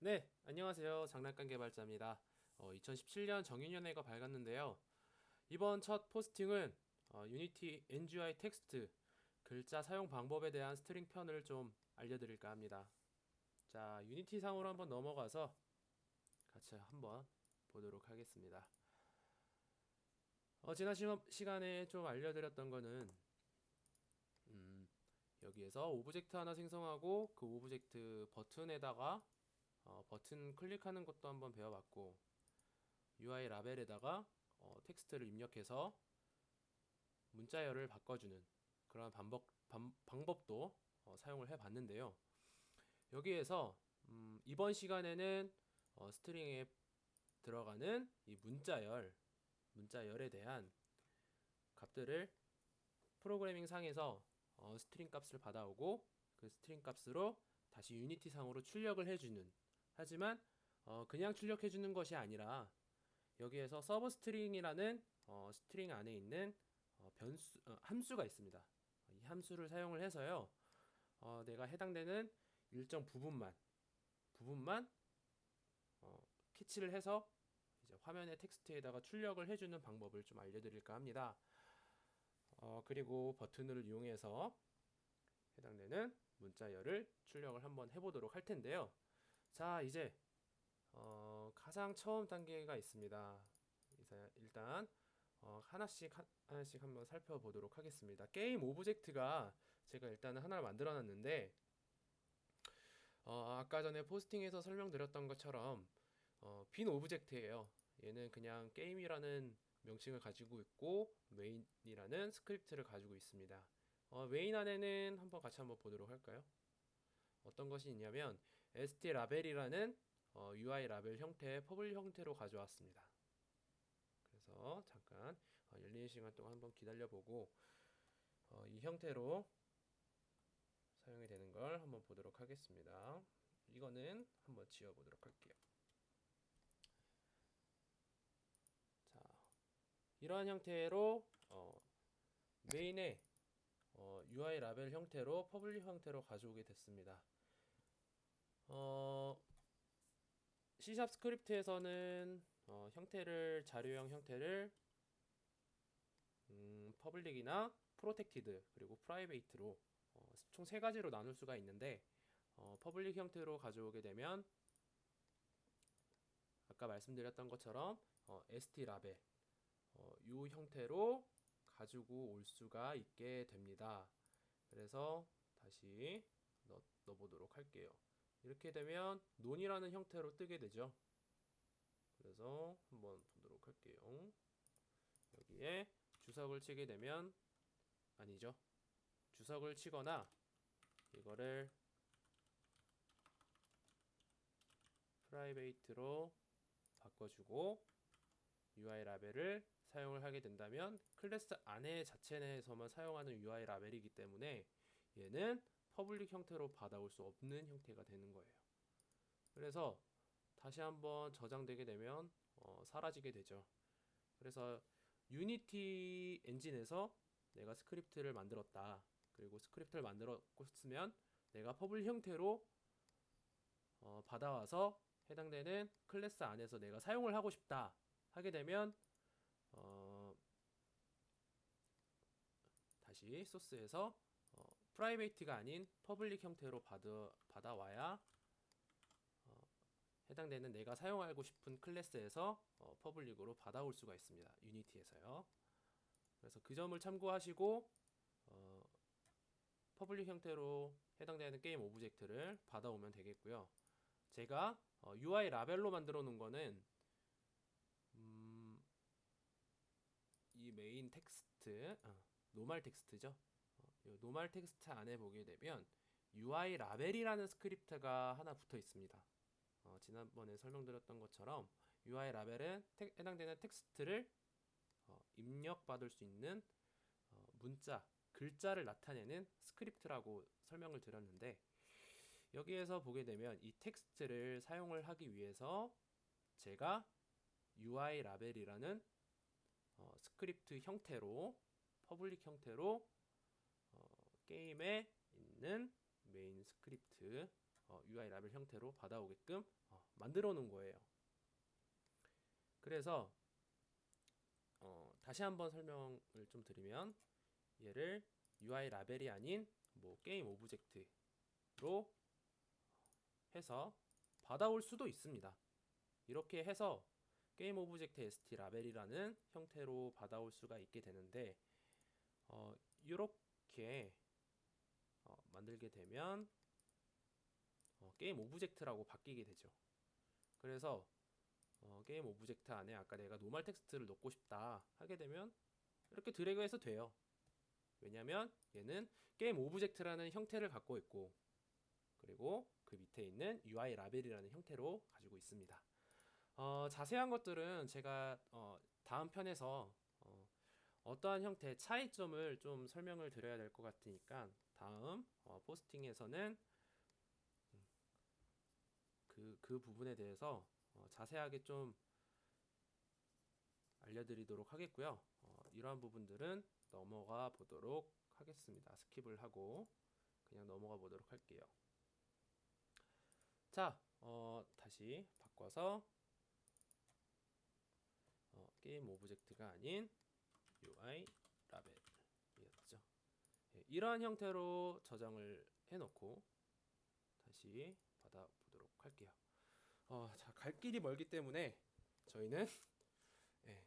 네, 안녕하세요. 장난감 개발자입니다. 2017년 정유년회가 밝았는데요. 이번 첫 포스팅은 유니티 NGI 텍스트 글자 사용 방법에 대한 스트링 편을 좀 알려드릴까 합니다. 자, 유니티 상으로 한번 넘어가서 같이 한번 보도록 하겠습니다. 지난 시간에 좀 알려드렸던 거는 여기에서 오브젝트 하나 생성하고 그 오브젝트 버튼에다가 버튼 클릭하는 것도 한번 배워봤고 UI 라벨에다가 텍스트를 입력해서 문자열을 바꿔주는 그런 방법도 사용을 해봤는데요. 여기에서 이번 시간에는 스트링에 들어가는 이 문자열에 대한 값들을 프로그래밍 상에서 스트링 값을 받아오고 그 스트링 값으로 다시 유니티 상으로 출력을 해주는, 하지만 그냥 출력해주는 것이 아니라 여기에서 서브 스트링이라는 스트링 안에 있는 함수가 있습니다. 이 함수를 사용을 해서요. 내가 해당되는 일정 부분만 캐치를 해서 이제 화면의 텍스트에다가 출력을 해주는 방법을 좀 알려드릴까 합니다. 그리고 버튼을 이용해서 해당되는 문자열을 출력을 한번 해보도록 할 텐데요. 자, 이제 가장 처음 단계가 있습니다. 일단 하나씩 한번 살펴보도록 하겠습니다. 게임 오브젝트가 제가 일단은 하나를 만들어 놨는데 아까 전에 포스팅에서 설명드렸던 것처럼 빈 오브젝트예요. 얘는 그냥 게임이라는 명칭을 가지고 있고 메인이라는 스크립트를 가지고 있습니다. 메인 안에는 한번 보도록 할까요? 어떤 것이 있냐면 st라벨이라는 UI 라벨 형태의 퍼블릭 형태로 가져왔습니다. 그래서 잠깐 열리는 시간 동안 한번 기다려보고 이 형태로 사용이 되는 걸 한번 보도록 하겠습니다. 이거는 한번 지워보도록 할게요. 자, 이러한 형태로 메인에 UI 라벨 형태로 퍼블릭 형태로 가져오게 됐습니다. C# 스크립트에서는 자료형 형태를 퍼블릭이나 프로텍티드 그리고 프라이베이트로 총 세 가지로 나눌 수가 있는데 퍼블릭 형태로 가져오게 되면 아까 말씀드렸던 것처럼 st 라벨 이 형태로 가지고 올 수가 있게 됩니다. 그래서 다시 넣어보도록 할게요. 이렇게 되면 논이라는 형태로 뜨게 되죠. 그래서 한번 보도록 할게요. 여기에 주석을 치게 되면 아니죠. 주석을 치거나 이거를 프라이베이트로 바꿔주고 UI 라벨을 사용을 하게 된다면 클래스 안에 자체 내에서만 사용하는 UI 라벨이기 때문에 얘는 퍼블릭 형태로 받아올 수 없는 형태가 되는 거예요. 그래서 다시 한번 저장되게 되면 사라지게 되죠. 그래서 유니티 엔진에서 내가 스크립트를 만들었다. 그리고 스크립트를 만들었으면 내가 퍼블릭 형태로 받아와서 해당되는 클래스 안에서 내가 사용을 하고 싶다 하게 되면 다시 소스에서 프라이베이트가 아닌 퍼블릭 형태로 받아와야 해당되는 내가 사용하고 싶은 클래스에서 퍼블릭으로 받아올 수가 있습니다. 유니티에서요. 그래서 그 점을 참고하시고 퍼블릭 형태로 해당되는 게임 오브젝트를 받아오면 되겠고요. 제가 UI 라벨로 만들어 놓은 거는 이 메인 텍스트, 노멀 텍스트죠. 이 노멀 텍스트 안에 보게 되면 UI 라벨이라는 스크립트가 하나 붙어 있습니다. 지난번에 설명드렸던 것처럼 UI 라벨은 해당되는 텍스트를 입력받을 수 있는 글자를 나타내는 스크립트라고 설명을 드렸는데 여기에서 보게 되면 이 텍스트를 사용을 하기 위해서 제가 UI 라벨이라는 스크립트 형태로 퍼블릭 형태로 게임에 있는 메인 스크립트 UI 라벨 형태로 받아오게끔 만들어 놓은 거예요. 그래서 다시 한번 설명을 좀 드리면 얘를 UI 라벨이 아닌 뭐 게임 오브젝트로 해서 받아올 수도 있습니다. 이렇게 해서 게임 오브젝트 ST 라벨이라는 형태로 받아올 수가 있게 되는데 이렇게 만들게 되면 게임 오브젝트라고 바뀌게 되죠. 그래서 게임 오브젝트 안에 아까 내가 노멀 텍스트를 넣고 싶다 하게 되면 이렇게 드래그해서 돼요. 왜냐면 얘는 게임 오브젝트라는 형태를 갖고 있고 그리고 그 밑에 있는 UI 라벨이라는 형태로 가지고 있습니다. 자세한 것들은 제가 다음 편에서 어떠한 형태의 차이점을 좀 설명을 드려야 될 것 같으니까 다음 포스팅에서는 그 부분에 대해서 자세하게 좀 알려드리도록 하겠고요. 이러한 부분들은 넘어가 보도록 하겠습니다. 스킵을 하고 그냥 넘어가 보도록 할게요. 자, 다시 바꿔서 게임 오브젝트가 아닌 UI 라벨이었죠. 예, 이러한 형태로 저장을 해놓고 다시 받아보도록 할게요. 자, 갈 길이 멀기 때문에 저희는 예,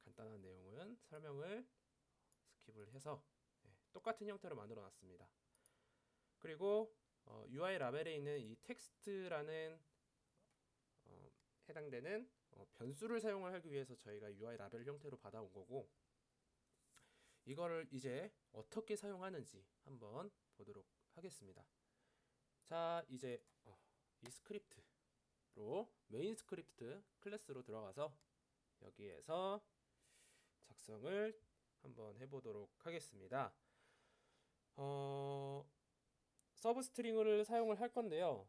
간단한 내용은 설명을 스킵을 해서 똑같은 형태로 만들어 놨습니다. 그리고 UI 라벨에 있는 이 텍스트라는 해당되는 변수를 사용을 하기 위해서 저희가 UI 라벨 형태로 받아온 거고 이거를 이제 어떻게 사용하는지 한번 보도록 하겠습니다. 자, 이제 이 스크립트로 메인 스크립트 클래스로 들어가서 여기에서 작성을 한번 해보도록 하겠습니다. 서브 스트링을 사용을 할 건데요.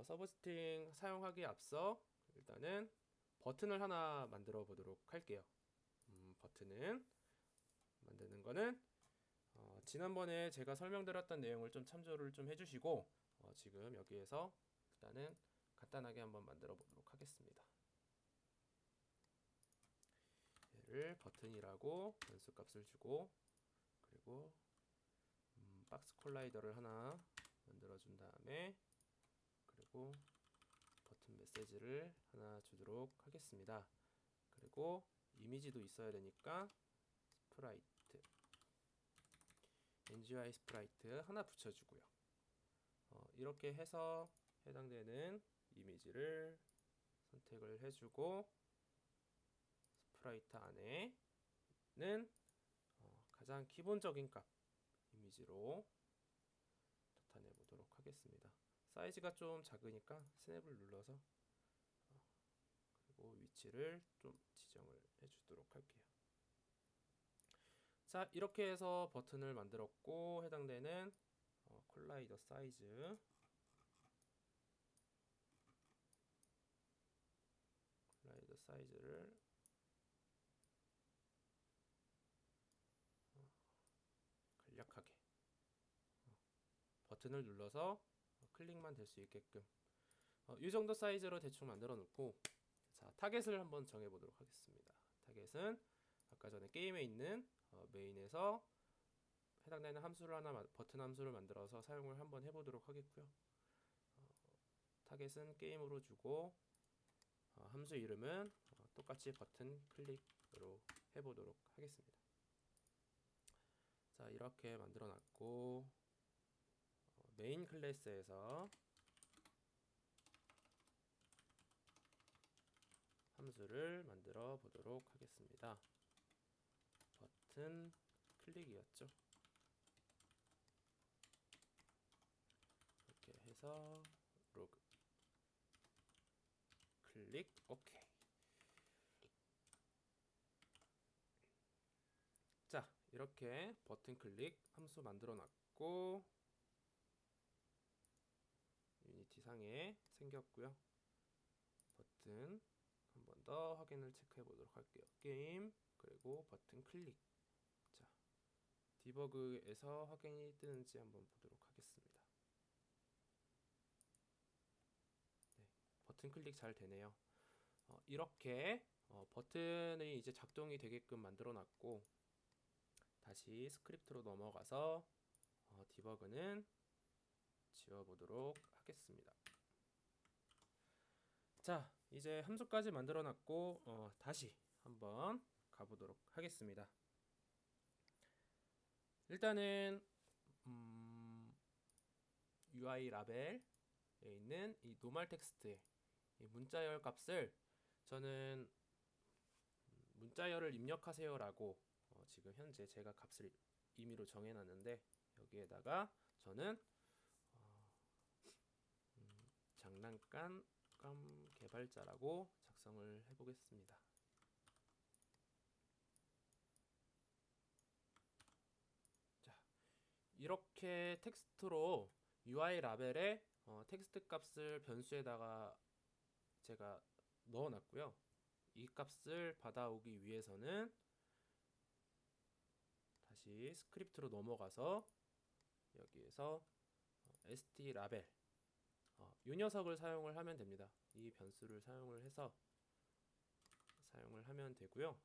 서브 스트링 사용하기에 앞서 일단은 버튼을 하나 만들어 보도록 할게요. 버튼은 만드는 거는 지난번에 제가 설명드렸던 내용을 좀 참조를 좀 해주시고 지금 여기에서 일단은 간단하게 한번 만들어 보도록 하겠습니다. 얘를 버튼이라고 변수 값을 주고 그리고 박스 콜라이더를 하나 만들어 준 다음에 그리고 버튼 메시지를 하나 주도록 하겠습니다. 그리고 이미지도 있어야 되니까 스프라이트 NGY 스프라이트 하나 붙여주고요. 이렇게 해서 해당되는 이미지를 선택을 해주고 스프라이트 안에는 가장 기본적인 값 이미지로 나타내 보도록 하겠습니다. 사이즈가 좀 작으니까 스냅을 눌러서 그리고 위치를 좀 지정을 해주도록 할게요. 자, 이렇게 해서 버튼을 만들었고 해당되는 콜라이더 사이즈를 간략하게 버튼을 눌러서 클릭만 될 수 있게끔 이 정도 사이즈로 대충 만들어 놓고 자, 타겟을 한번 정해 보도록 하겠습니다. 타겟은 아까 전에 게임에 있는 메인에서 해당되는 함수를 하나 버튼 함수를 만들어서 사용을 한번 해보도록 하겠고요. 타겟은 게임으로 주고 함수 이름은 똑같이 버튼 클릭으로 해보도록 하겠습니다. 자, 이렇게 만들어 놨고 메인 클래스에서 함수를 만들어 보도록 하겠습니다. 버튼 클릭이었죠. 이렇게 해서 로그 클릭 오케이. 자, 이렇게 버튼 클릭 함수 만들어 놨고 유니티 상에 생겼고요. 버튼 한 번 더 확인을 체크해 보도록 할게요. 게임 그리고 버튼 클릭. 자, 디버그에서 확인이 뜨는지 한번 보도록 하겠습니다. 버튼 클릭 잘 되네요. 이렇게 버튼이 이제 작동이 되게끔 만들어 놨고, 다시 스크립트로 넘어가서 디버그는 지워보도록 하겠습니다. 자, 이제 함수까지 만들어 놨고, 다시 한번 가보도록 하겠습니다. 일단은 UI 라벨에 있는 이 노멀 텍스트의 이 문자열 값을 저는 문자열을 입력하세요라고 지금 현재 제가 값을 임의로 정해놨는데, 여기에다가 저는 장난감 개발자라고 작성을 해보겠습니다. 자, 이렇게 텍스트로 UI 라벨에 텍스트 값을 변수에다가 제가 넣어놨고요. 이 값을 받아오기 위해서는 다시 스크립트로 넘어가서 여기에서 st 라벨 이 녀석을 사용을 하면 됩니다. 이 변수를 사용을 해서 사용을 하면 되고요.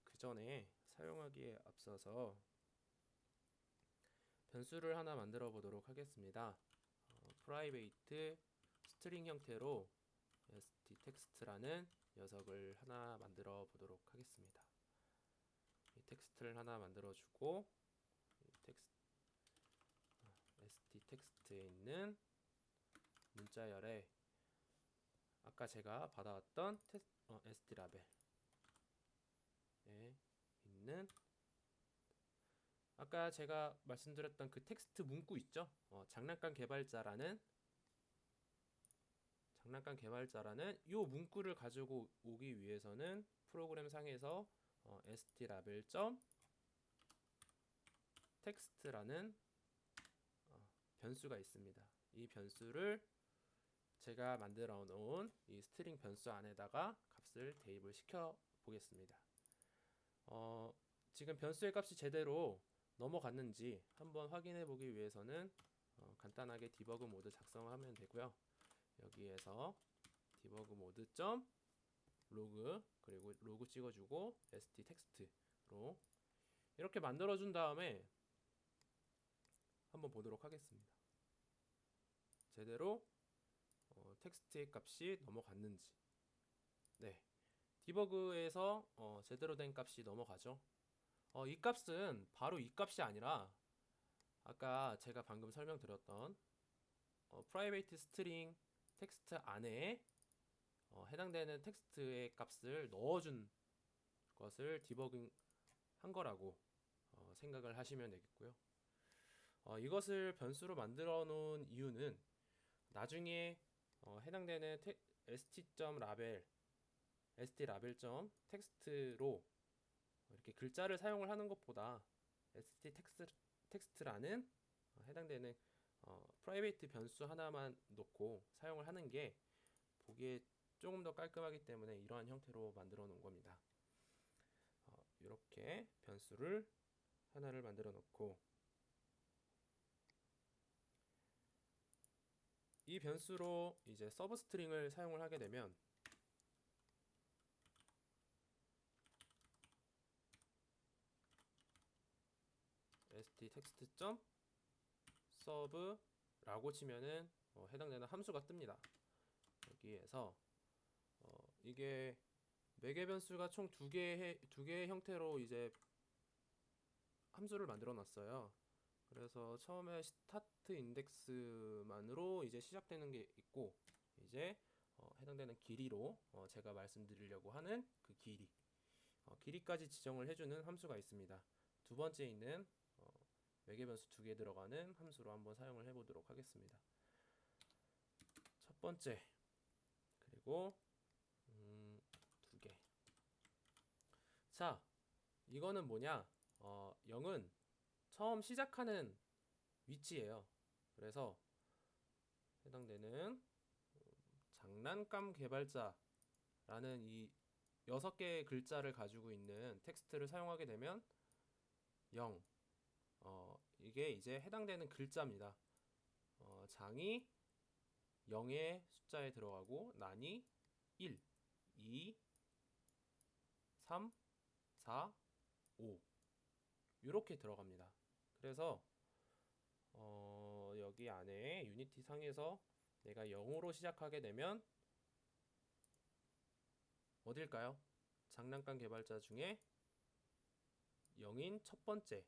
그 전에 사용하기에 앞서서 변수를 하나 만들어 보도록 하겠습니다. private 스트링 형태로 stText라는 녀석을 하나 만들어 보도록 하겠습니다. 이 텍스트를 하나 만들어 주고, stText에 있는 문자열에 아까 제가 받아왔던 st라벨에 있는 아까 제가 말씀드렸던 그 텍스트 문구 있죠? 장난감 개발자라는 이 문구를 가지고 오기 위해서는 프로그램 상에서 stLabel.text라는 변수가 있습니다. 이 변수를 제가 만들어 놓은 이 스트링 변수 안에다가 값을 대입을 시켜 보겠습니다. 지금 변수의 값이 제대로 넘어갔는지 한번 확인해 보기 위해서는 간단하게 디버그 모드 작성하면 되고요. 여기에서 디버그 모드 점 로그, 그리고 로그 찍어주고 stText로 이렇게 만들어준 다음에 한번 보도록 하겠습니다. 제대로 텍스트의 값이 넘어갔는지. 네, 디버그에서 제대로 된 값이 넘어가죠. 이 값은 바로 이 값이 아니라 아까 제가 방금 설명드렸던 private string 텍스트 안에 해당되는 텍스트의 값을 넣어준 것을 디버깅 한 거라고 생각을 하시면 되겠고요. 이것을 변수로 만들어 놓은 이유는 나중에 해당되는 stLabel.text로 이렇게 글자를 사용을 하는 것보다 stText라는 해당되는 프라이베이트 변수 하나만 놓고 사용을 하는 게 보기에 조금 더 깔끔하기 때문에 이러한 형태로 만들어 놓은 겁니다. 이렇게 변수를 하나를 만들어 놓고, 이 변수로 이제 서브 스트링을 사용을 하게 되면 stText.serve라고 치면은 해당되는 함수가 뜹니다. 여기에서 이게 매개 변수가 총 두 개의 형태로 이제 함수를 만들어 놨어요. 그래서 처음에 스타트 인덱스만으로 이제 시작되는 게 있고, 이제 해당되는 길이로 제가 말씀드리려고 하는 그 길이까지 지정을 해주는 함수가 있습니다. 두 번째 있는 매개 변수 두 개 들어가는 함수로 한번 사용을 해보도록 하겠습니다. 첫 번째, 그리고 두 개. 자, 이거는 뭐냐? 0은 처음 시작하는 위치예요. 그래서 해당되는 장난감 개발자라는 이 6개의 글자를 가지고 있는 텍스트를 사용하게 되면 0, 이게 이제 해당되는 글자입니다. 장이 0의 숫자에 들어가고 난이 1, 2, 3, 4, 5 이렇게 들어갑니다. 그래서 여기 안에 유니티 상에서 내가 0으로 시작하게 되면 어딜까요? 장난감 개발자 중에 0인 첫 번째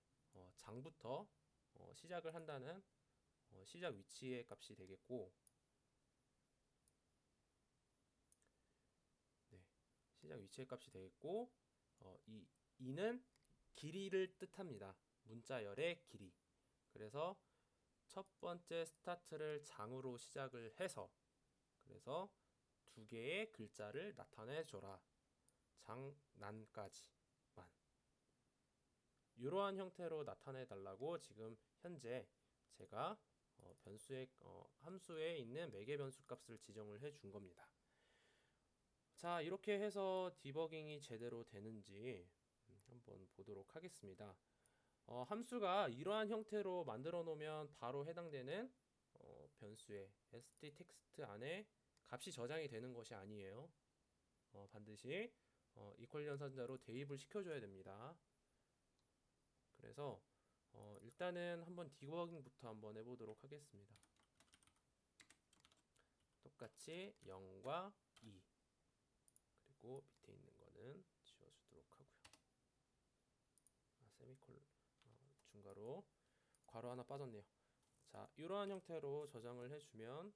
장부터 시작을 한다는 시작 위치의 값이 되겠고, 네, 시작 위치의 값이 되겠고, 이 2는 길이를 뜻합니다. 문자열의 길이. 그래서 첫 번째 스타트를 장으로 시작을 해서, 그래서 두 개의 글자를 나타내 줘라. 장난까지만. 이러한 형태로 나타내 달라고 지금 현재 제가 함수에 있는 매개 변수 값을 지정을 해 준 겁니다. 자, 이렇게 해서 디버깅이 제대로 되는지 한번 보도록 하겠습니다. 함수가 이러한 형태로 만들어 놓으면 바로 해당되는 변수의 stText 안에 값이 저장이 되는 것이 아니에요. 반드시 이퀄 연산자로 대입을 시켜줘야 됩니다. 그래서 일단은 한번 디버깅부터 한번 해보도록 하겠습니다. 똑같이 0과 2 그리고 밑에 있는 거는 지워주도록 하고요. 세미콜 중괄호 괄호 하나 빠졌네요. 자, 이러한 형태로 저장을 해주면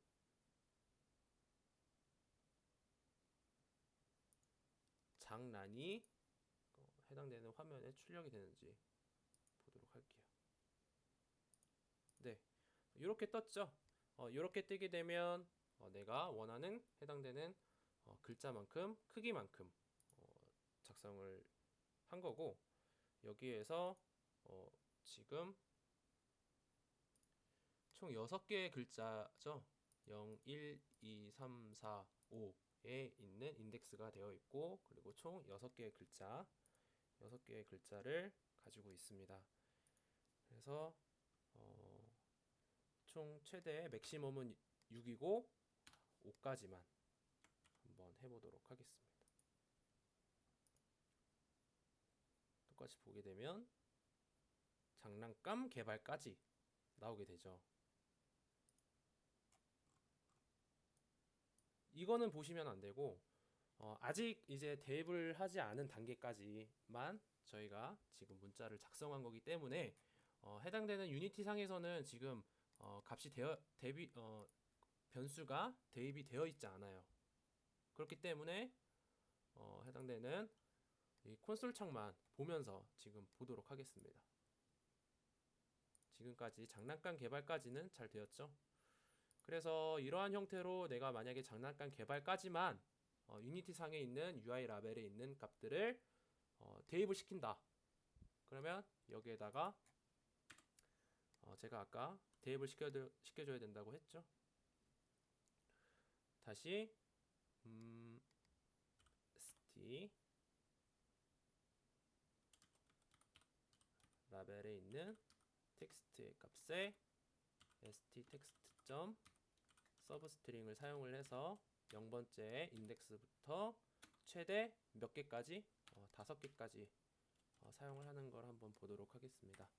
장난이 해당되는 화면에 출력이 되는지 보도록 할게요. 네, 이렇게 떴죠. 이렇게 뜨게 되면 내가 원하는 해당되는 글자만큼 크기만큼 작성을 한 거고, 여기에서 지금 총 6개의 글자죠. 0, 1, 2, 3, 4, 5에 있는 인덱스가 되어 있고, 그리고 총 6개의 글자를 가지고 있습니다. 그래서 총 최대 맥시멈은 6이고 5까지만 한번 해보도록 하겠습니다. 똑같이 보게 되면 장난감 개발까지 나오게 되죠. 이거는 보시면 안 되고, 아직 이제 대입을 하지 않은 단계까지만 저희가 지금 문자를 작성한 거기 때문에 해당되는 유니티 상에서는 지금 값이 변수가 대입이 되어 있지 않아요. 그렇기 때문에 해당되는 이 콘솔 창만 보면서 지금 보도록 하겠습니다. 지금까지 장난감 개발까지는 잘 되었죠. 그래서 이러한 형태로 내가 만약에 장난감 개발까지만 유니티 상에 있는 UI 라벨에 있는 값들을 대입을 시킨다. 그러면 여기에다가 제가 아까 대입을 시켜줘야 된다고 했죠. 다시 st 라벨에 있는 텍스트의 값에 stText.substring을 사용을 해서 0번째 인덱스부터 최대 몇 개까지? 5개까지 사용을 하는 걸 한번 보도록 하겠습니다.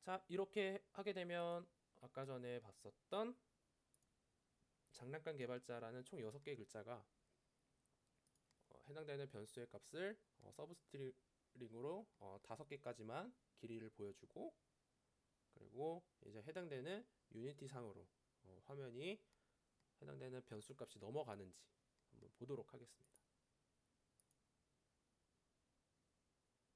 자, 이렇게 하게 되면 아까 전에 봤었던 장난감 개발자라는 총 6개의 글자가 해당되는 변수의 값을 서브스트링으로 5개까지만 길이를 보여주고, 그리고 이제 해당되는 유니티 상으로 화면이 해당되는 변수 값이 넘어가는지 한번 보도록 하겠습니다.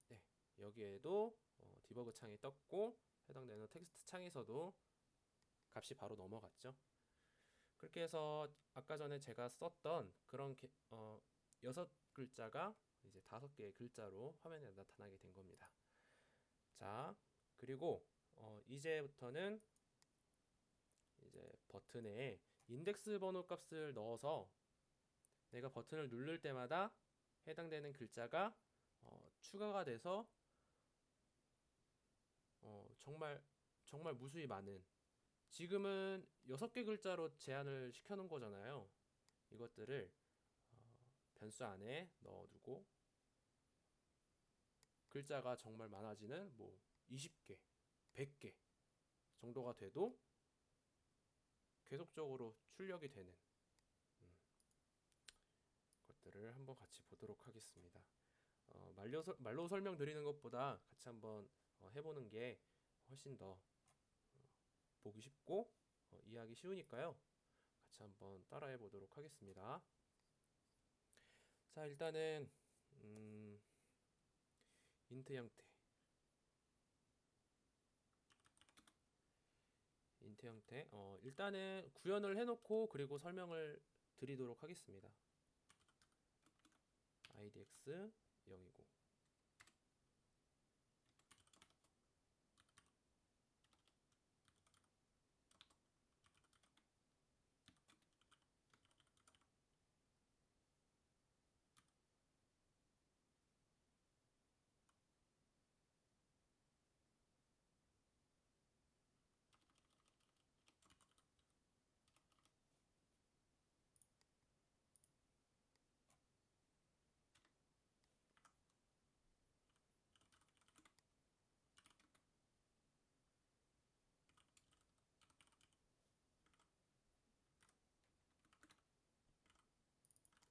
네, 여기에도 디버그 창이 떴고 해당되는 텍스트 창에서도 값이 바로 넘어갔죠. 그렇게 해서 아까 전에 제가 썼던 그런 6글자가 이제 5개의 글자로 화면에 나타나게 된 겁니다. 자, 그리고 이제부터는 이제 버튼에 인덱스 번호 값을 넣어서 내가 버튼을 누를 때마다 해당되는 글자가 추가가 돼서 정말 무수히 많은 지금은 6개 글자로 제한을 시켜놓은 거잖아요. 이것들을 변수 안에 넣어두고 글자가 정말 많아지는 뭐 20개, 100개 정도가 돼도 계속적으로 출력이 되는 것들을 한번 같이 보도록 하겠습니다. 말로 설명드리는 것보다 같이 한번 해보는 게 훨씬 더 보기 쉽고 이해하기 쉬우니까요. 같이 한번 따라해 보도록 하겠습니다. 자, 일단은 인트 형태, 일단은 구현을 해놓고 그리고 설명을 드리도록 하겠습니다. idx 0이고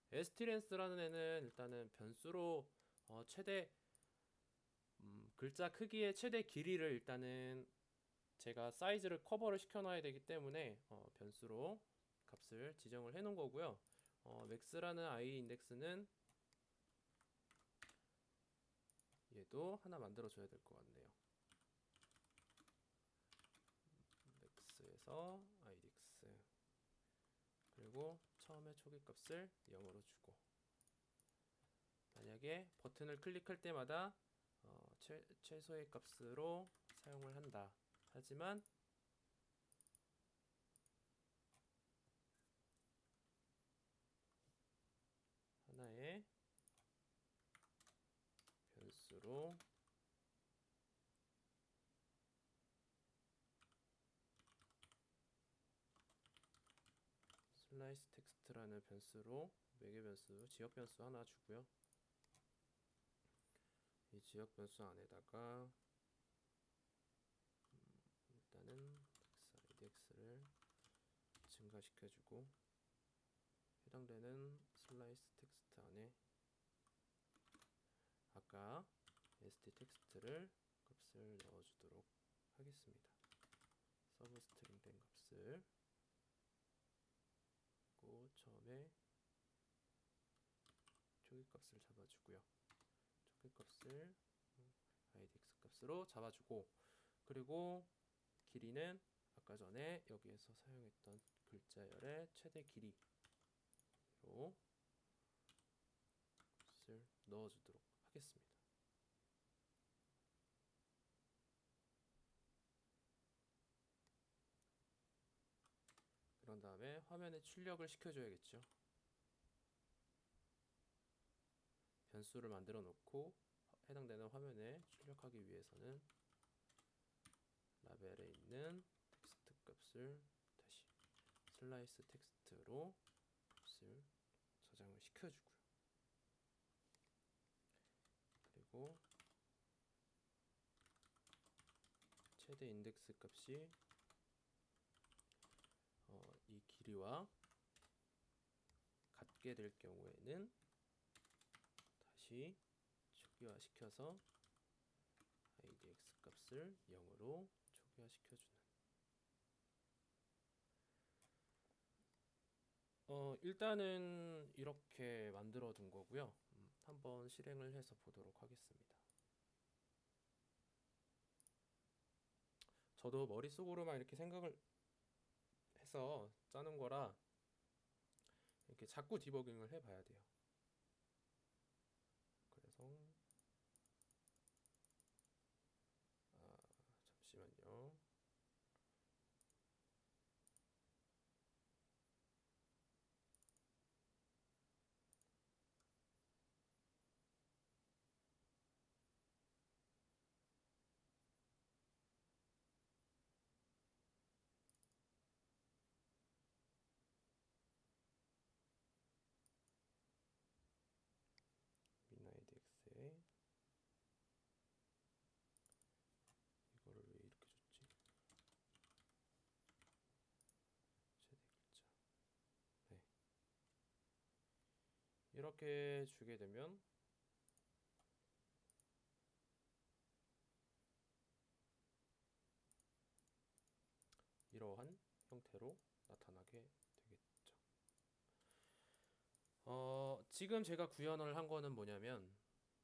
strenth라는 애는 일단은 변수로 최대 글자 크기의 최대 길이를 일단은 제가 사이즈를 커버를 시켜놔야 되기 때문에 변수로 값을 지정을 해놓은 거고요. max라는 i 인덱스는 얘도 하나 만들어줘야 될 것 같네요. max에서 idx 그리고 처음에 초기값을 0으로 주고 만약에 버튼을 클릭할 때마다 최소의 값으로 사용을 한다. 하지만 하나의 변수로 슬라이스 텍스트라는 변수로 매개 변수, 지역 변수 하나 주고요. 이 지역 변수 안에다가 일단은 idx를 증가시켜주고 해당되는 슬라이스 텍스트 안에 아까 st 텍스트를 값을 넣어주도록 하겠습니다. 서브 스트링 된 값을 처음에 초기값을 잡아주고요. 초기값을 idx 값으로 잡아주고 그리고 길이는 아까 전에 여기에서 사용했던 글자열의 최대 길이로 값을 넣어주도록 하겠습니다. 그런 다음에 화면에 출력을 시켜줘야겠죠. 변수를 만들어 놓고 해당되는 화면에 출력하기 위해서는 라벨에 있는 텍스트 값을 다시 슬라이스 텍스트로 값을 저장을 시켜주고요. 그리고 최대 인덱스 값이 이 길이와 같게 될 경우에는 다시 초기화 시켜서 idx 값을 0으로 초기화 시켜주는 일단은 이렇게 만들어 둔 거고요. 한번 실행을 해서 보도록 하겠습니다. 저도 머릿속으로만 이렇게 생각을 해서 짜는 거라 이렇게 자꾸 디버깅을 해봐야 돼요. 그래서 잠시만요. 이렇게 주게 되면 이러한 형태로 나타나게 되겠죠. 지금 제가 구현을 한 거는 뭐냐면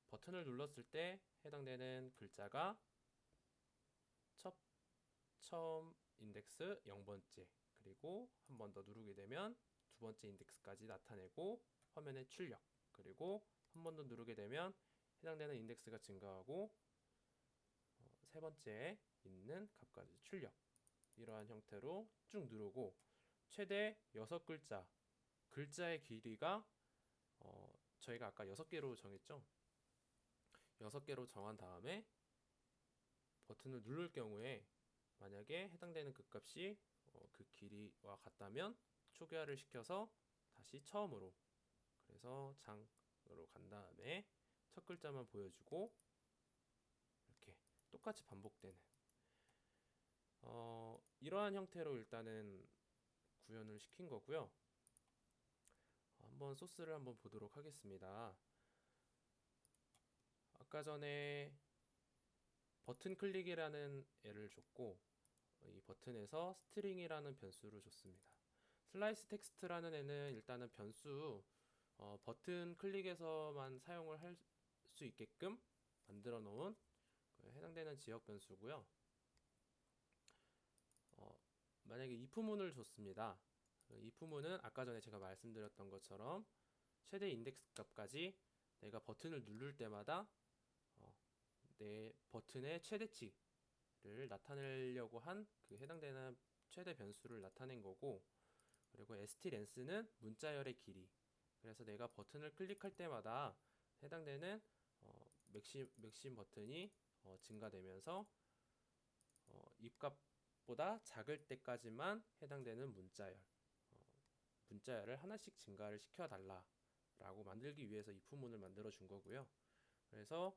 버튼을 눌렀을 때 해당되는 글자가 처음 인덱스 0번째, 그리고 한 번 더 누르게 되면 두 번째 인덱스까지 나타내고 화면에 출력, 그리고 한 번 더 누르게 되면 해당되는 인덱스가 증가하고 세 번째에 있는 값까지 출력, 이러한 형태로 쭉 누르고 최대 6글자, 글자의 길이가 저희가 아까 6개로 정했죠. 6개로 정한 다음에 버튼을 누를 경우에 만약에 해당되는 그 값이 그 길이와 같다면 초기화를 시켜서 다시 처음으로, 그래서 장으로 간 다음에 첫 글자만 보여주고 이렇게 똑같이 반복되는 이러한 형태로 일단은 구현을 시킨 거고요. 한번 소스를 한번 보도록 하겠습니다. 아까 전에 버튼 클릭이라는 애를 줬고 이 버튼에서 스트링이라는 변수를 줬습니다. 슬라이스 텍스트라는 애는 일단은 변수 버튼 클릭에서만 사용을 할 수 있게끔 만들어 놓은 해당되는 지역 변수고요. 만약에 if문을 줬습니다. if문은 아까 전에 제가 말씀드렸던 것처럼 최대 인덱스 값까지 내가 버튼을 누를 때마다 내 버튼의 최대치를 나타내려고 한 그 해당되는 최대 변수를 나타낸 거고, 그리고 stlen스는 문자열의 길이, 그래서 내가 버튼을 클릭할 때마다 해당되는 맥심 버튼이 증가되면서 입값보다 작을 때까지만 해당되는 문자열을 하나씩 증가를 시켜달라 라고 만들기 위해서 if문을 만들어 준 거고요. 그래서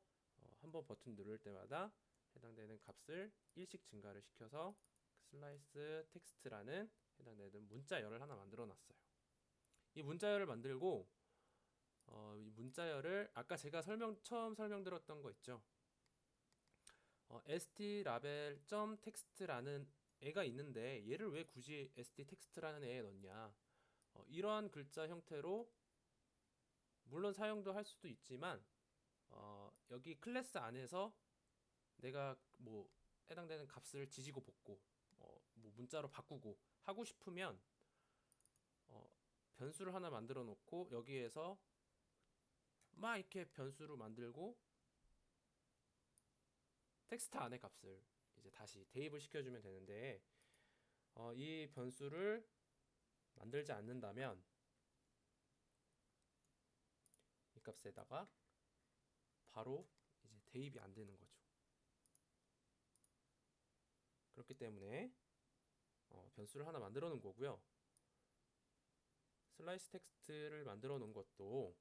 한번 버튼 누를 때마다 해당되는 값을 1씩 증가를 시켜서 슬라이스 텍스트라는 해당되는 문자열을 하나 만들어 놨어요. 이 문자열을 만들고 이 문자열을 아까 제가 처음 설명드렸던 거 있죠. stLabel.text라는 애가 있는데 얘를 왜 굳이 stText라는 애에 넣냐. 이러한 글자 형태로 물론 사용도 할 수도 있지만 여기 클래스 안에서 내가 뭐 해당되는 값을 지지고 볶고 뭐 문자로 바꾸고 하고 싶으면 변수를 하나 만들어 놓고 여기에서 막 이렇게 변수로 만들고 텍스트 안에 값을 이제 다시 대입을 시켜주면 되는데 이 변수를 만들지 않는다면 이 값에다가 바로 이제 대입이 안 되는 거죠. 그렇기 때문에 변수를 하나 만들어 놓은 거고요. 슬라이스 텍스트를 만들어 놓은 것도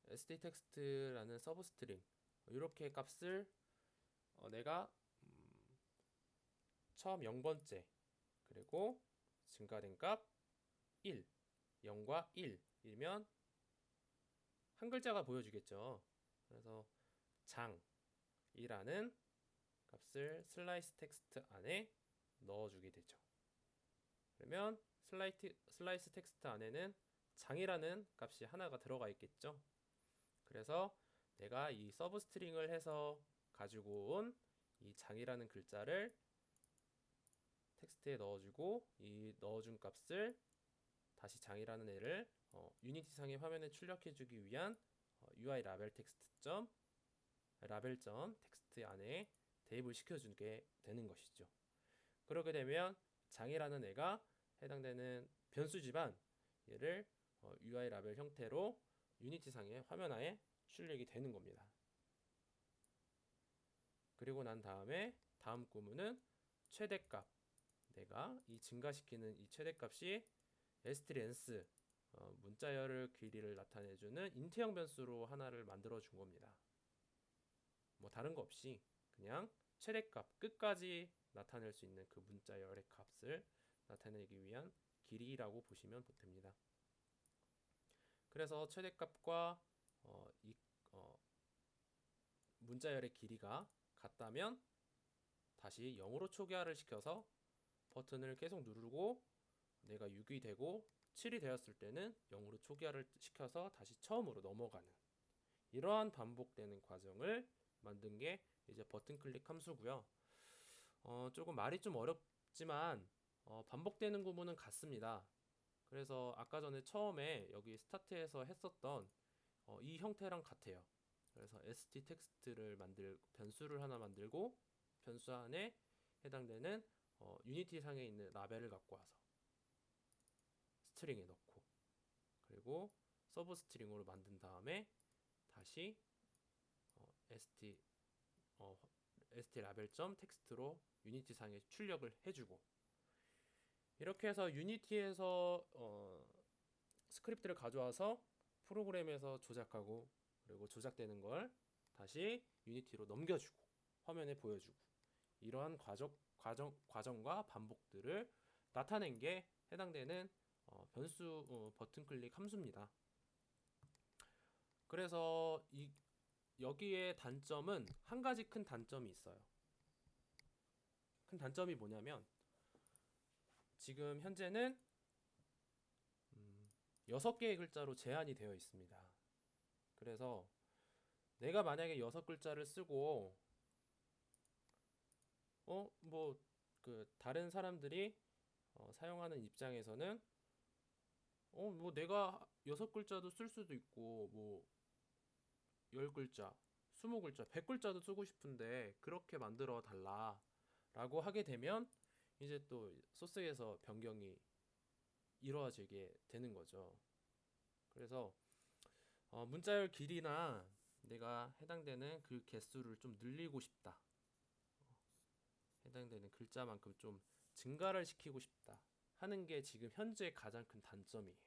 stText라는 서브스트링 이렇게 값을 내가 처음 0번째 그리고 증가된 값 1, 0과 1이면 한 글자가 보여주겠죠. 그래서 장이라는 값을 슬라이스 텍스트 안에 넣어주게 되죠. 그러면 슬라이스 텍스트 안에는 장이라는 값이 하나가 들어가 있겠죠. 그래서 내가 이 서브스트링을 해서 가지고 온 이 장이라는 글자를 텍스트에 넣어주고 이 넣어준 값을 다시 장이라는 애를 유니티상의 화면에 출력해주기 위한 UI 라벨 텍스트 라벨.텍스트 안에 대입을 시켜주게 되는 것이죠. 그렇게 되면 장이라는 애가 해당되는 변수지만 얘를 UI 라벨 형태로 유니티상의 화면에 출력이 되는 겁니다. 그리고 난 다음에 다음 구문은 최대값, 내가 이 증가시키는 이 최대값이 stLength 문자열의 길이를 나타내주는 인트형 변수로 하나를 만들어 준 겁니다. 뭐 다른 거 없이 그냥 최대값 끝까지 나타낼 수 있는 그 문자열의 값을 나타내기 위한 길이라고 보시면 됩니다. 그래서 최대값과 이 문자열의 길이가 같다면 다시 0으로 초기화를 시켜서 버튼을 계속 누르고 내가 6이 되고 7이 되었을 때는 0으로 초기화를 시켜서 다시 처음으로 넘어가는 이러한 반복되는 과정을 만든 게 이제 버튼 클릭 함수고요. 조금 말이 좀 어렵지만 반복되는 구문은 같습니다. 그래서 아까 전에 처음에 여기 스타트에서 했었던 이 형태랑 같아요. 그래서 st 텍스트를 변수를 하나 만들고 변수 안에 해당되는 유니티 상에 있는 라벨을 갖고 와서 스트링에 넣고 그리고 서브 스트링으로 만든 다음에 다시 st st 라벨.점 텍스트로 유니티 상에 출력을 해주고 이렇게 해서 유니티에서 스크립트를 가져와서 프로그램에서 조작하고 그리고 조작되는 걸 다시 유니티로 넘겨주고 화면에 보여주고 이러한 과정과 반복들을 나타낸 게 해당되는 변수 버튼 클릭 함수입니다. 그래서 여기에 단점은 한 가지 큰 단점이 있어요. 큰 단점이 뭐냐면 지금 현재는 6개의 글자로 제한이 되어 있습니다. 그래서 내가 만약에 6글자를 쓰고 뭐 그 다른 사람들이 사용하는 입장에서는 뭐 내가 6글자도 쓸 수도 있고 뭐 10글자, 20글자, 100글자도 쓰고 싶은데 그렇게 만들어 달라 라고 하게 되면 이제 또 소스에서 변경이 이루어지게 되는 거죠. 그래서 문자열 길이나 내가 해당되는 그 개수를 좀 늘리고 싶다. 해당되는 글자만큼 좀 증가를 시키고 싶다 하는 게 지금 현재 가장 큰 단점이에요.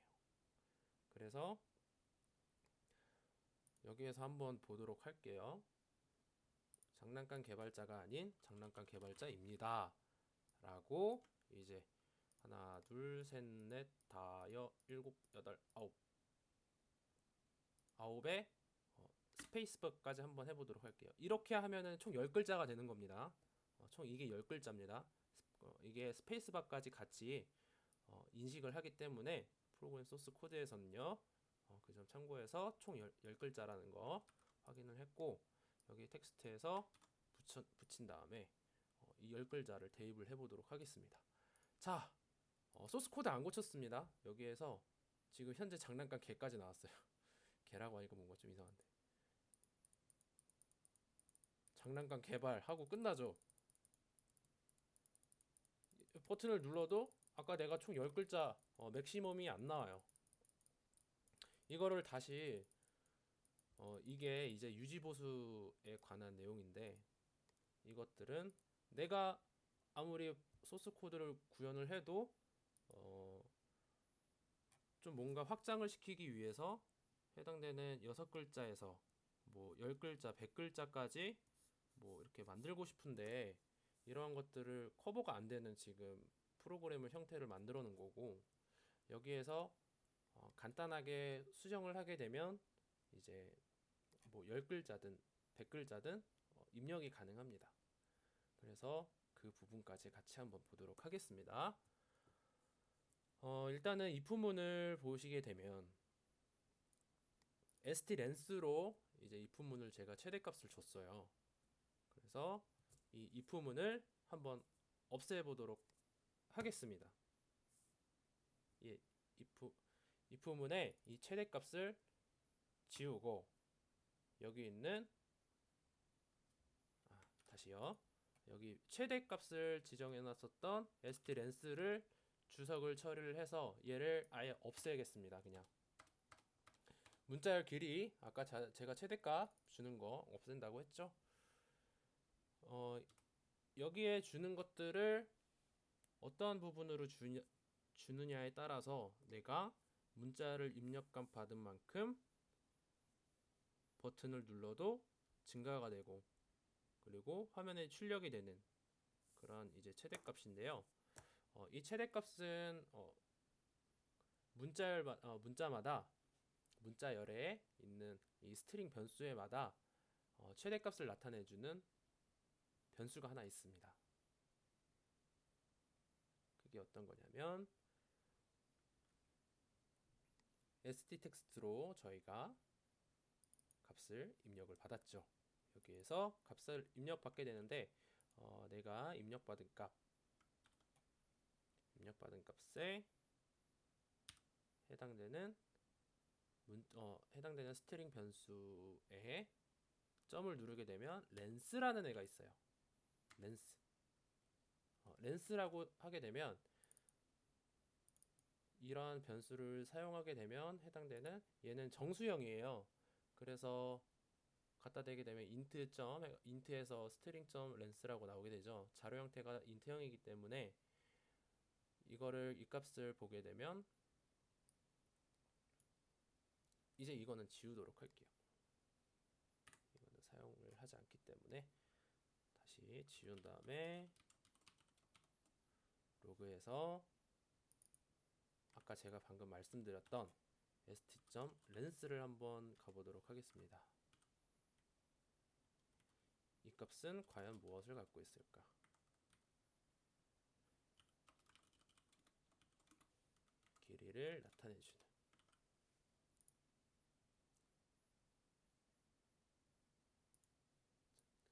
그래서 여기에서 한번 보도록 할게요. 장난감 개발자가 아닌 장난감 개발자입니다. 라고 이제 하나, 둘, 셋, 넷, 다여, 일곱, 여덟, 아홉에 스페이스바까지 한번 해보도록 할게요. 이렇게 하면은 총 10글자가 되는 겁니다. 총 이게 10글자입니다. 이게 스페이스바까지 같이 인식을 하기 때문에 프로그램 소스 코드에서는요. 그 점 참고해서 총 10글자라는 거 확인을 했고 여기 텍스트에서 붙인 다음에 이 10글자를 대입을 해보도록 하겠습니다. 자, 소스 코드 안 고쳤습니다. 여기에서 지금 현재 장난감 개까지 나왔어요. 개라고 하니까 뭔가 좀 이상한데 장난감 개발하고 끝나죠. 버튼을 눌러도 아까 내가 총 10글자 맥시멈이 안 나와요. 이거를 다시 이게 이제 유지보수에 관한 내용인데 이것들은 내가 아무리 소스 코드를 구현을 해도 좀 뭔가 확장을 시키기 위해서 해당되는 6글자에서 뭐 10글자, 100글자까지 뭐 이렇게 만들고 싶은데 이러한 것들을 커버가 안 되는 지금 프로그램을 형태를 만들어 놓은 거고 여기에서 간단하게 수정을 하게 되면 이제 뭐 10글자든 100글자든 입력이 가능합니다. 그래서 그 부분까지 같이 한번 보도록 하겠습니다. 일단은 if문을 보시게 되면 stlenth로 이제 if문을 제가 최대값을 줬어요. 그래서 이 if문을 한번 없애보도록 하겠습니다. 예, if문의 이 최대값을 지우고 여기 있는 다시요. 여기 최대값을 지정해 놨었던 stlenth를 주석을 처리를 해서 얘를 아예 없애겠습니다. 그냥 문자열 길이 아까 제가 최대값 주는 거 없앤다고 했죠. 여기에 주는 것들을 어떠한 부분으로 주느냐에 따라서 내가 문자를 입력값 받은 만큼 버튼을 눌러도 증가가 되고 그리고 화면에 출력이 되는 그런 이제 최대값인데요. 이 최대값은 문자마다 문자열에 있는 이 스트링 변수에마다 최대값을 나타내주는 변수가 하나 있습니다. 그게 어떤 거냐면 stText로 저희가 값을 입력을 받았죠. 여기에서 값을 입력받게 되는데 내가 입력받은 값에 해당되는 스트링 변수에 점을 누르게 되면 렌스라는 애가 있어요. 렌스라고 하게 되면 이러한 변수를 사용하게 되면 해당되는 얘는 정수형이에요. 그래서 갖다 대게 되면 int에서 string.lense라고 나오게 되죠. 자료 형태가 int형이기 때문에 이거를 이 값을 보게 되면 이제 이거는 지우도록 할게요. 이거는 사용을 하지 않기 때문에 다시 지운 다음에 로그해서 아까 제가 방금 말씀드렸던 st.lense를 한번 가보도록 하겠습니다. 이 값은 과연 무엇을 갖고 있을까? 길이를 나타내주는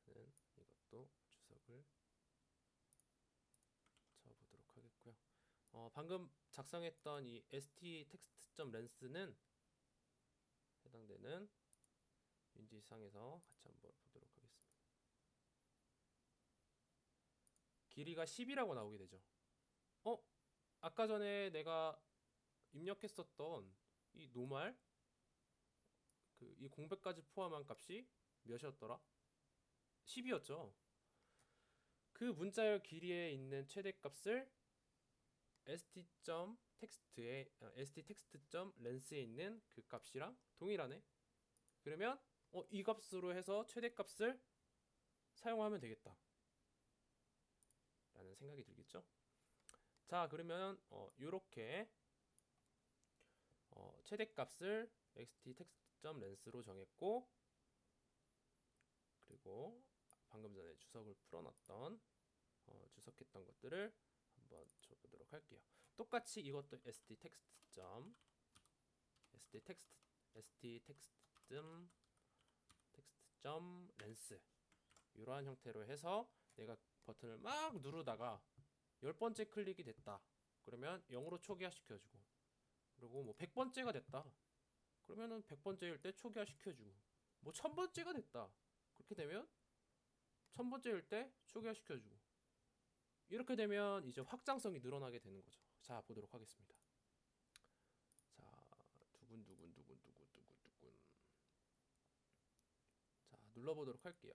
이것도 주석을 쳐보도록 하겠고요. 방금 작성했던 이 stText.lense는 해당되는 인지상에서 같이 한번 보도록 하겠습니다. 길이가 10이라고 나오게 되죠. 아까 전에 내가 입력했었던 이 노말 이 공백까지 포함한 값이 몇이었더라? 10이었죠. 그 문자열 길이에 있는 최대값을 stText.lense에 있는 그 값이랑 동일하네. 그러면 이 값으로 해서 최대값을 사용하면 되겠다 라는 생각이 들겠죠. 자, 그러면 요렇게 최대값을 stText.lense로 정했고, 그리고 방금 전에 주석을 풀어놨던 주석했던 것들을 한번 줘보도록 할게요. 똑같이 이것도 stText.lense 이러한 형태로 해서 내가 버튼을 막 누르다가 10번째 클릭이 됐다. 그러면 0으로 초기화 시켜주고, 그리고 뭐 100번째가 됐다. 그러면은 100번째일 때 초기화 시켜주고, 뭐 1000번째가 됐다. 그렇게 되면 1000번째일 때 초기화 시켜주고, 이렇게 되면 이제 확장성이 늘어나게 되는 거죠. 자, 보도록 하겠습니다. 자, 두근두근. 자, 눌러보도록 할게요.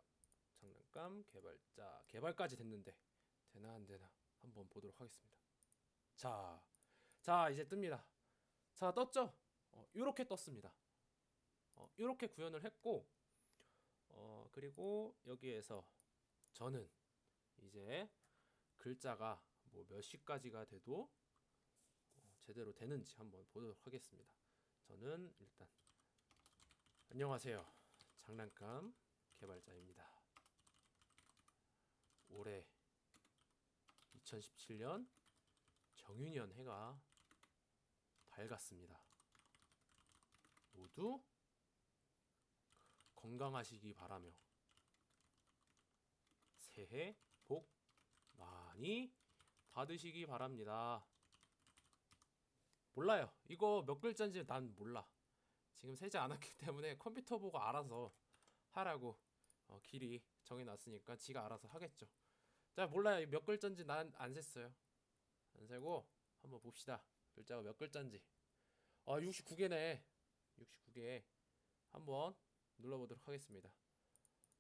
장난감 개발자. 개발까지 됐는데 되나 안 되나 한번 보도록 하겠습니다. 자, 이제 뜹니다. 자, 떴죠? 이렇게 떴습니다. 이렇게 구현을 했고, 그리고 여기에서 저는 이제 글자가 뭐 몇 시까지가 돼도 제대로 되는지 한번 보도록 하겠습니다. 저는 일단 안녕하세요, 장난감 개발자입니다. 올해 2017년 정유년 해가 밝았습니다. 모두 건강하시기 바라며 새해 복 많이 받으시기 바랍니다. 몰라요. 이거 몇 글자인지 난 몰라. 지금 세지 않았기 때문에 컴퓨터 보고 알아서 하라고 길이 정해놨으니까 지가 알아서 하겠죠. 자, 몰라요. 몇 글자인지 난 안 셌어요. 안 세고 한번 봅시다. 글자가 몇 글자인지. 69개네. 69개. 한번 눌러보도록 하겠습니다.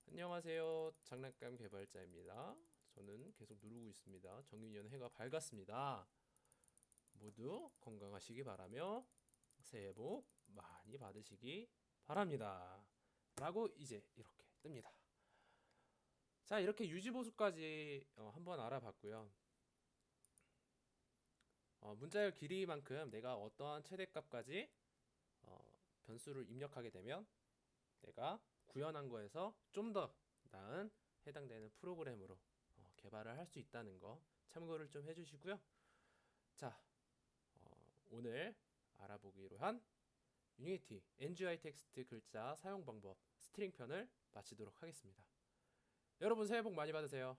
안녕하세요, 장난감 개발자입니다. 저는 계속 누르고 있습니다. 정유년 해가 밝았습니다. 모두 건강하시기 바라며 새해 복 많이 받으시기 바랍니다. 라고 이제 이렇게 뜹니다. 자, 이렇게 유지보수까지 한번 알아봤고요. 문자열 길이만큼 내가 어떠한 최대값까지 변수를 입력하게 되면 내가 구현한 거에서 좀 더 나은 해당되는 프로그램으로 개발을 할 수 있다는 거 참고를 좀 해주시고요. 자, 오늘 알아보기로 한 유니티 NGI 텍스트 글자 사용 방법 스트링 편을 마치도록 하겠습니다. 여러분 새해 복 많이 받으세요.